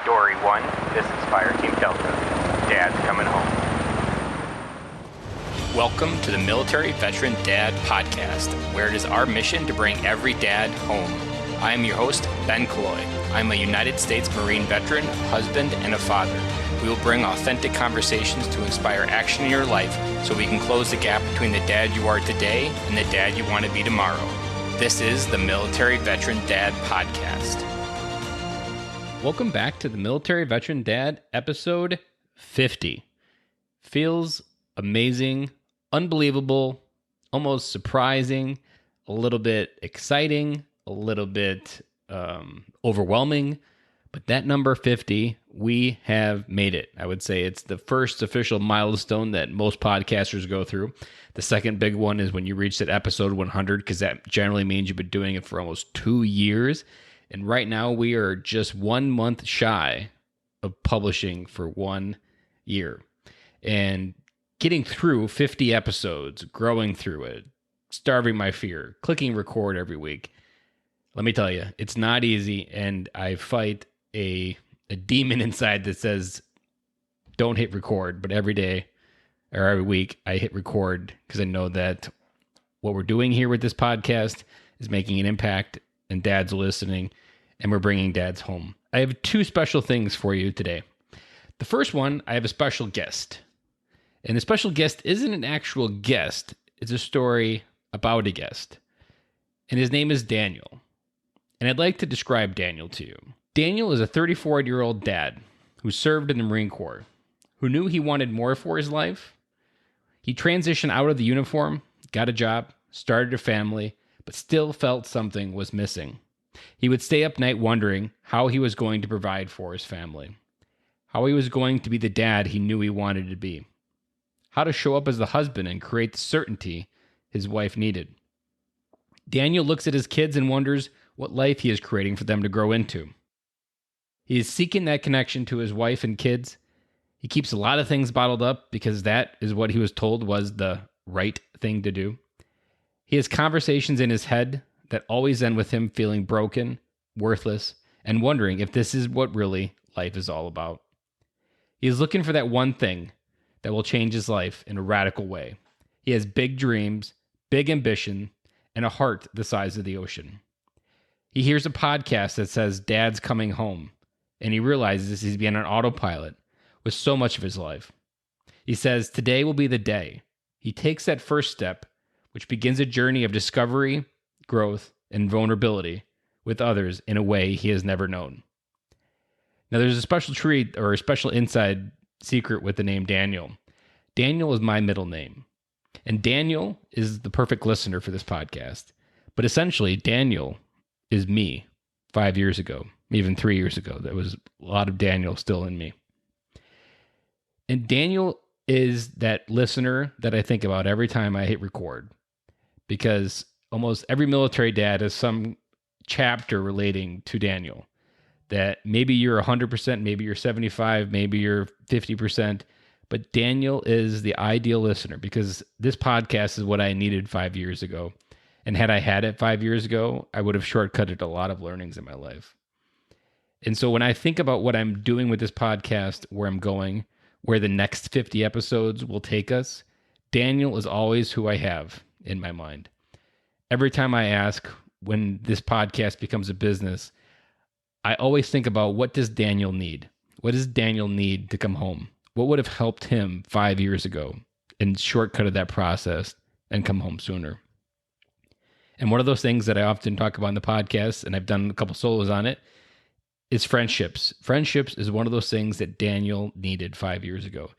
Story 1, this is Fireteam Delta. Dad's coming home. Welcome to the Military Veteran Dad Podcast, where it is our mission to bring every dad home. I am your host, Ben Killoy. I'm a United States Marine veteran, husband, and a father. We will bring authentic conversations to inspire action in your life so we can close the gap between the dad you are today and the dad you want to be tomorrow. This is the Military Veteran Dad Podcast. Welcome back to the Military Veteran Dad, episode 50. Feels amazing, unbelievable, almost surprising, a little bit exciting, a little bit overwhelming. But that number 50, we have made it. I would say it's the first official milestone that most podcasters go through. The second big one is when you reach that episode 100, because that generally means you've been doing it for almost 2 years. And right now we are just 1 month shy of publishing for 1 year. And getting through 50 episodes, growing through it, starving my fear, clicking record every week. Let me tell you, it's not easy, and I fight a demon inside that says, don't hit record, but every day or every week I hit record because I know that what we're doing here with this podcast is making an impact, and dads are listening, and we're bringing dads home. I have 2 special things for you today. The first one, I have a special guest. And the special guest isn't an actual guest. It's a story about a guest. And his name is Daniel. And I'd like to describe Daniel to you. Daniel is a 34-year-old dad who served in the Marine Corps, who knew he wanted more for his life. He transitioned out of the uniform, got a job, started a family, but still felt something was missing. He would stay up night wondering how he was going to provide for his family, how he was going to be the dad he knew he wanted to be, how to show up as the husband and create the certainty his wife needed. Daniel looks at his kids and wonders what life he is creating for them to grow into. He is seeking that connection to his wife and kids. He keeps a lot of things bottled up because that is what he was told was the right thing to do. He has conversations in his head that always end with him feeling broken, worthless, and wondering if this is what really life is all about. He is looking for that one thing that will change his life in a radical way. He has big dreams, big ambition, and a heart the size of the ocean. He hears a podcast that says Dad's coming home, and he realizes he's been on autopilot with so much of his life. He says today will be the day. He takes that first step, which begins a journey of discovery, growth, and vulnerability with others in a way he has never known. Now, there's a special treat or a special inside secret with the name Daniel. Daniel is my middle name, and Daniel is the perfect listener for this podcast. But essentially, Daniel is me 5 years ago, even 3 years ago. There was a lot of Daniel still in me. And Daniel is that listener that I think about every time I hit record, because almost every military dad has some chapter relating to Daniel. That maybe you're 100%, maybe you're 75%, maybe you're 50%, but Daniel is the ideal listener because this podcast is what I needed 5 years ago. And had I had it 5 years ago, I would have shortcutted a lot of learnings in my life. And so when I think about what I'm doing with this podcast, where I'm going, where the next 50 episodes will take us, Daniel is always who I have in my mind. Every time I ask when this podcast becomes a business, I always think about what does Daniel need? What does Daniel need to come home? What would have helped him 5 years ago and shortcutted that process and come home sooner? And one of those things that I often talk about in the podcast, and I've done a couple solos on it, is friendships. Friendships is one of those things that Daniel needed 5 years ago.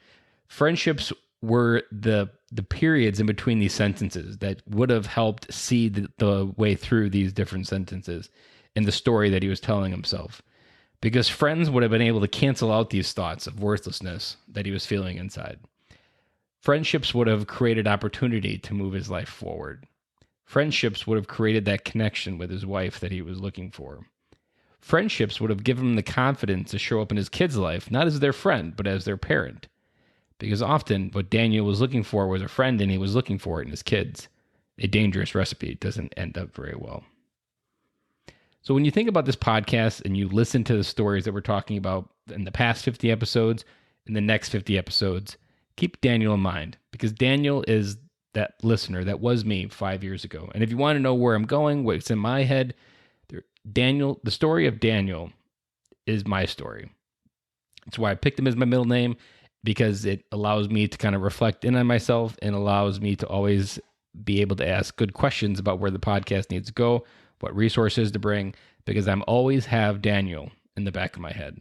Friendships were the periods in between these sentences that would have helped see the way through these different sentences in the story that he was telling himself. Because friends would have been able to cancel out these thoughts of worthlessness that he was feeling inside. Friendships would have created opportunity to move his life forward. Friendships would have created that connection with his wife that he was looking for. Friendships would have given him the confidence to show up in his kid's life, not as their friend, but as their parent. Because often what Daniel was looking for was a friend, and he was looking for it in his kids. A dangerous recipe doesn't end up very well. So when you think about this podcast and you listen to the stories that we're talking about in the past 50 episodes and the next 50 episodes, keep Daniel in mind, because Daniel is that listener that was me 5 years ago. And if you want to know where I'm going, what's in my head, Daniel, the story of Daniel is my story. That's why I picked him as my middle name, because it allows me to kind of reflect in on myself and allows me to always be able to ask good questions about where the podcast needs to go, what resources to bring, because I'm always have Daniel in the back of my head.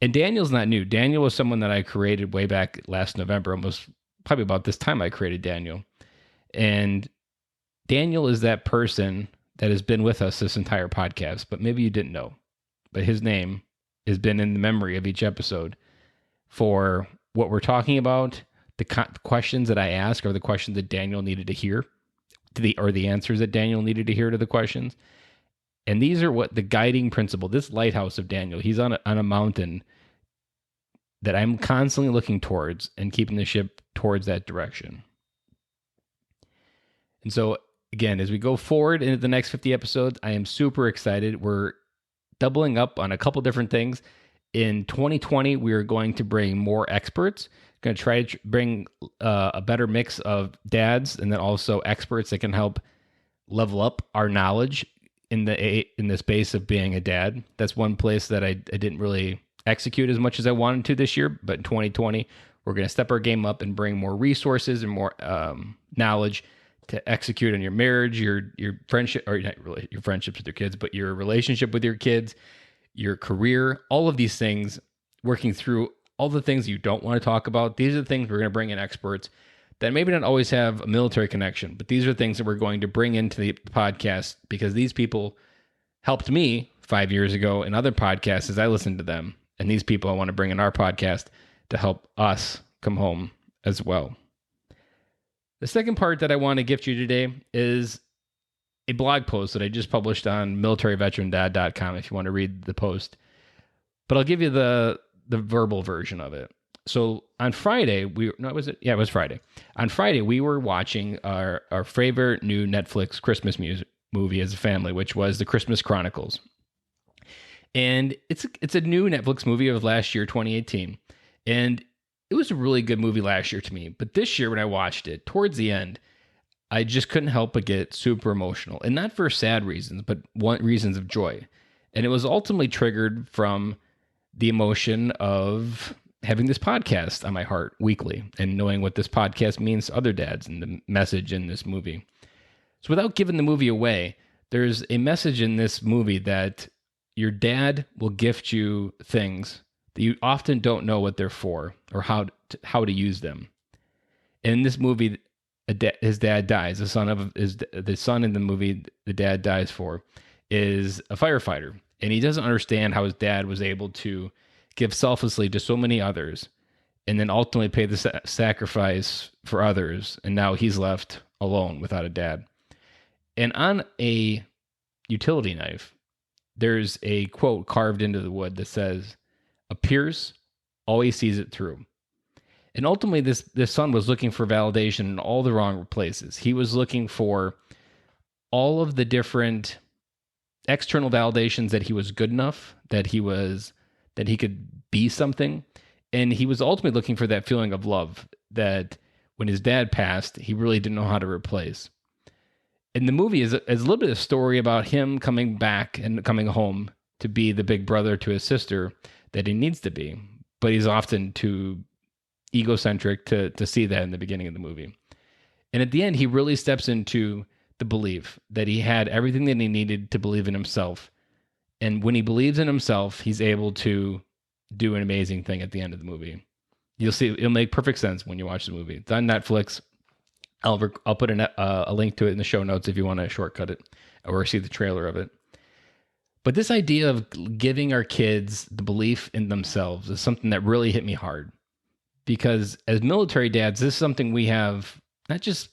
And Daniel's not new. Daniel was someone that I created way back last November, almost probably about this time I created Daniel. And Daniel is that person that has been with us this entire podcast, but maybe you didn't know. But his name has been in the memory of each episode for what we're talking about. The questions that I ask are the questions that Daniel needed to hear, or the answers that Daniel needed to hear to the questions. And these are what the guiding principle, this lighthouse of Daniel, he's on a mountain that I'm constantly looking towards and keeping the ship towards that direction. And so, again, as we go forward into the next 50 episodes, I am super excited. We're doubling up on a couple different things. In 2020, we are going to bring more experts. Going to try to bring a better mix of dads and then also experts that can help level up our knowledge in the space of being a dad. That's one place that I didn't really execute as much as I wanted to this year. But in 2020, we're going to step our game up and bring more resources and more knowledge to execute on your marriage, your friendship, or not really your friendships with your kids, but your relationship with your kids, your career, all of these things, working through all the things you don't want to talk about. These are the things we're going to bring in experts that maybe not always have a military connection, but these are things that we're going to bring into the podcast because these people helped me 5 years ago in other podcasts as I listened to them. And these people I want to bring in our podcast to help us come home as well. The second part that I want to gift you today is a blog post that I just published on militaryveterandad.com if you want to read the post. But I'll give you the verbal version of it. So on Friday, it was Friday. On Friday, we were watching our favorite new Netflix Christmas movie as a family, which was the Christmas Chronicles. And it's a new Netflix movie of last year, 2018. And it was a really good movie last year to me. But this year when I watched it, towards the end, I just couldn't help but get super emotional. And not for sad reasons, but reasons of joy. And it was ultimately triggered from the emotion of having this podcast on my heart weekly and knowing what this podcast means to other dads and the message in this movie. So without giving the movie away, there's a message in this movie that your dad will gift you things that you often don't know what they're for or how to use them. In this movie, his dad dies. The son in the movie the dad dies for is a firefighter, and he doesn't understand how his dad was able to give selflessly to so many others, and then ultimately pay the sacrifice for others, and now he's left alone without a dad. And on a utility knife, there's a quote carved into the wood that says, "A Pierce always sees it through." And ultimately, this son was looking for validation in all the wrong places. He was looking for all of the different external validations that he was good enough, that he could be something. And he was ultimately looking for that feeling of love that when his dad passed, he really didn't know how to replace. And the movie is a little bit of a story about him coming back and coming home to be the big brother to his sister that he needs to be. But he's often too egocentric to see that in the beginning of the movie. And at the end, he really steps into the belief that he had everything that he needed to believe in himself. And when he believes in himself, he's able to do an amazing thing at the end of the movie. You'll see, it'll make perfect sense when you watch the movie. It's on Netflix. I'll put a link to it in the show notes if you want to shortcut it or see the trailer of it. But this idea of giving our kids the belief in themselves is something that really hit me hard. Because as military dads, this is something we have not just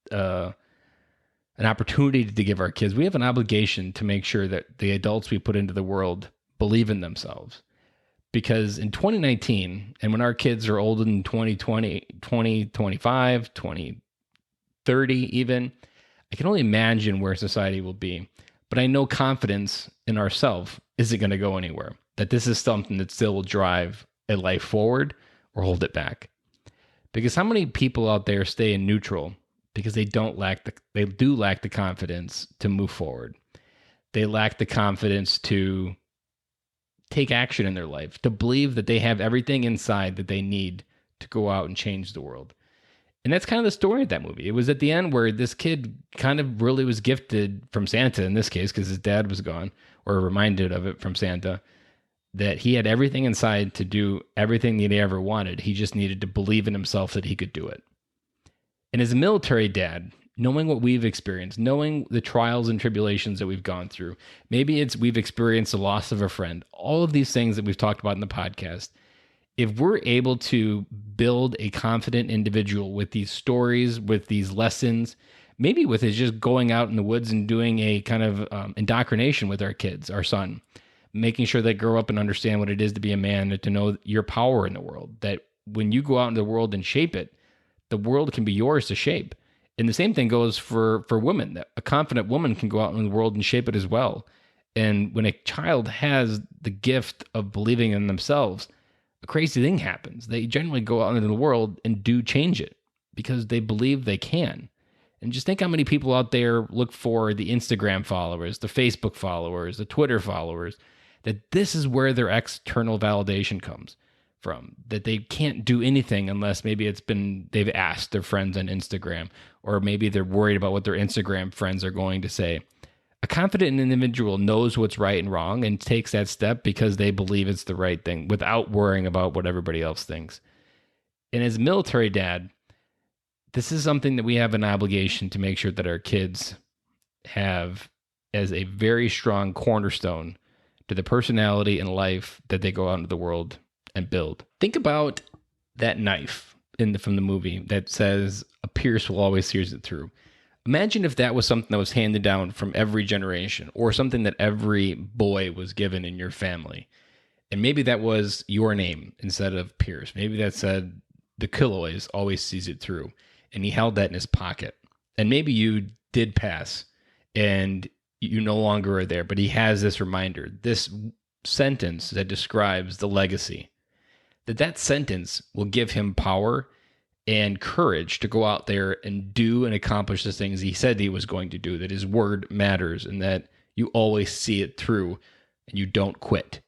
an opportunity to give our kids. We have an obligation to make sure that the adults we put into the world believe in themselves. Because in 2019, and when our kids are older than 2020, 2025, 2030 even, I can only imagine where society will be. but I know confidence in ourselves isn't going to go anywhere, that this is something that still will drive a life forward or hold it back. Because how many people out there stay in neutral because they do lack the confidence to move forward. They lack the confidence to take action in their life, to believe that they have everything inside that they need to go out and change the world. And that's kind of the story of that movie. It was at the end where this kid kind of really was gifted from Santa in this case, because his dad was gone, or reminded of it from Santa, that he had everything inside to do everything that he ever wanted. He just needed to believe in himself that he could do it. And as a military dad, knowing what we've experienced, knowing the trials and tribulations that we've gone through, maybe it's we've experienced the loss of a friend, all of these things that we've talked about in the podcast, if we're able to build a confident individual with these stories, with these lessons, maybe with it just going out in the woods and doing a kind of indoctrination with our kids, our son, making sure they grow up and understand what it is to be a man and to know your power in the world, that when you go out into the world and shape it, the world can be yours to shape. And the same thing goes for women, that a confident woman can go out in the world and shape it as well. And when a child has the gift of believing in themselves, a crazy thing happens. They generally go out into the world and do change it because they believe they can. And just think how many people out there look for the Instagram followers, the Facebook followers, the Twitter followers, that this is where their external validation comes from, that they can't do anything unless maybe they've asked their friends on Instagram, or maybe they're worried about what their Instagram friends are going to say. A confident individual knows what's right and wrong and takes that step because they believe it's the right thing without worrying about what everybody else thinks. And as a military dad, this is something that we have an obligation to make sure that our kids have as a very strong cornerstone to the personality and life that they go out into the world and build. Think about that knife from the movie that says, "A pierce will always pierce it through." Imagine if that was something that was handed down from every generation, or something that every boy was given in your family. And maybe that was your name instead of Pierce. Maybe that said, "The Killoys always sees it through." And he held that in his pocket. And maybe you did pass and you no longer are there, but he has this reminder, this sentence that describes the legacy. That sentence will give him power and courage to go out there and do and accomplish the things he said he was going to do, that his word matters and that you always see it through and you don't quit.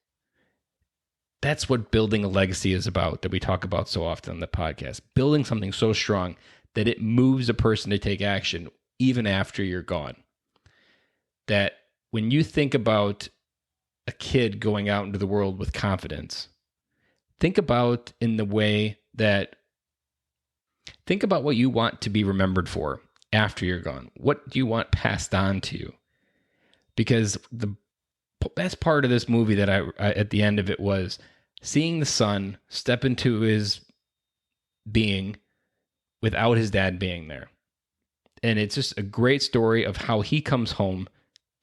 That's what building a legacy is about, that we talk about so often on the podcast. Building something so strong that it moves a person to take action even after you're gone. That when you think about a kid going out into the world with confidence, think about what you want to be remembered for after you're gone. What do you want passed on to you? Because the best part of this movie that I at the end of it was seeing the son step into his being without his dad being there. And it's just a great story of how he comes home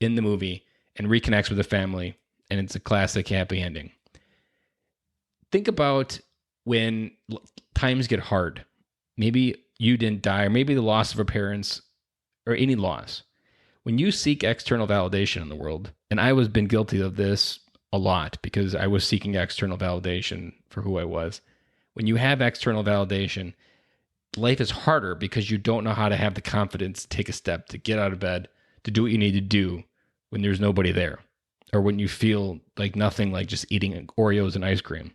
in the movie and reconnects with the family. And it's a classic happy ending. Think about when times get hard. Maybe you didn't die, or maybe the loss of a parent, or any loss. When you seek external validation in the world, and I was been guilty of this a lot because I was seeking external validation for who I was. When you have external validation, life is harder because you don't know how to have the confidence to take a step, to get out of bed, to do what you need to do when there's nobody there, or when you feel like nothing, like just eating Oreos and ice cream.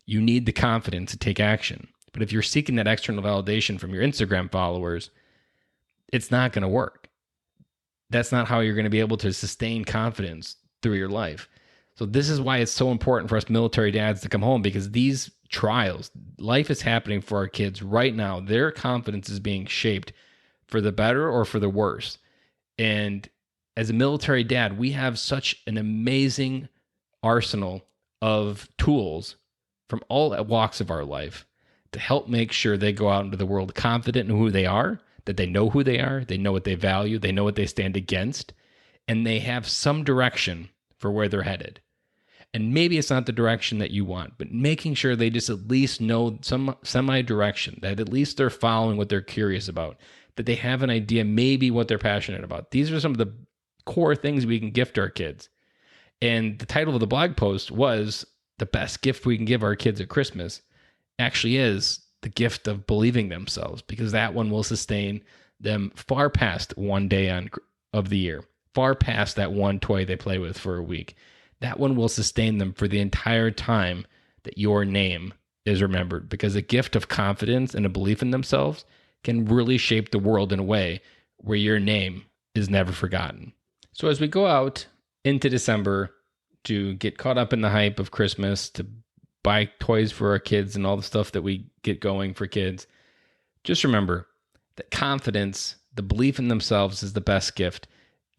You need the confidence to take action. But if you're seeking that external validation from your Instagram followers, it's not going to work. That's not how you're going to be able to sustain confidence through your life. So this is why it's so important for us military dads to come home, because these trials, life is happening for our kids right now. Their confidence is being shaped for the better or for the worse. And as a military dad, we have such an amazing arsenal of tools from all walks of our life to help make sure they go out into the world confident in who they are, that they know who they are, they know what they value, they know what they stand against, and they have some direction for where they're headed. And maybe it's not the direction that you want, but making sure they just at least know some semi-direction, that at least they're following what they're curious about, that they have an idea maybe what they're passionate about. These are some of the core things we can gift our kids. And the title of the blog post was the best gift we can give our kids at Christmas actually is the gift of believing themselves, because that one will sustain them far past one day of the year, far past that one toy they play with for a week. That one will sustain them for the entire time that your name is remembered, because a gift of confidence and a belief in themselves can really shape the world in a way where your name is never forgotten. So as we go out into December to get caught up in the hype of Christmas, to buy toys for our kids and all the stuff that we get going for kids, just remember that confidence, the belief in themselves is the best gift.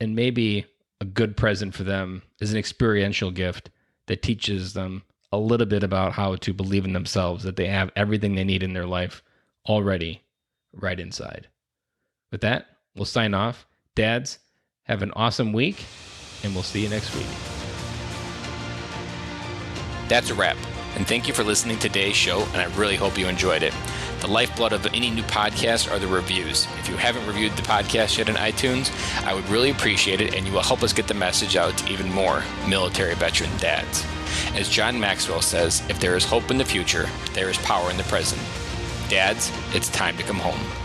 And maybe a good present for them is an experiential gift that teaches them a little bit about how to believe in themselves, that they have everything they need in their life already right inside. With that, we'll sign off. Dads, have an awesome week, and we'll see you next week. That's a wrap, and thank you for listening to today's show, and I really hope you enjoyed it. The lifeblood of any new podcast are the reviews. If you haven't reviewed the podcast yet on iTunes, I would really appreciate it, and you will help us get the message out to even more military veteran dads. As John Maxwell says, if there is hope in the future, there is power in the present. Dads, it's time to come home.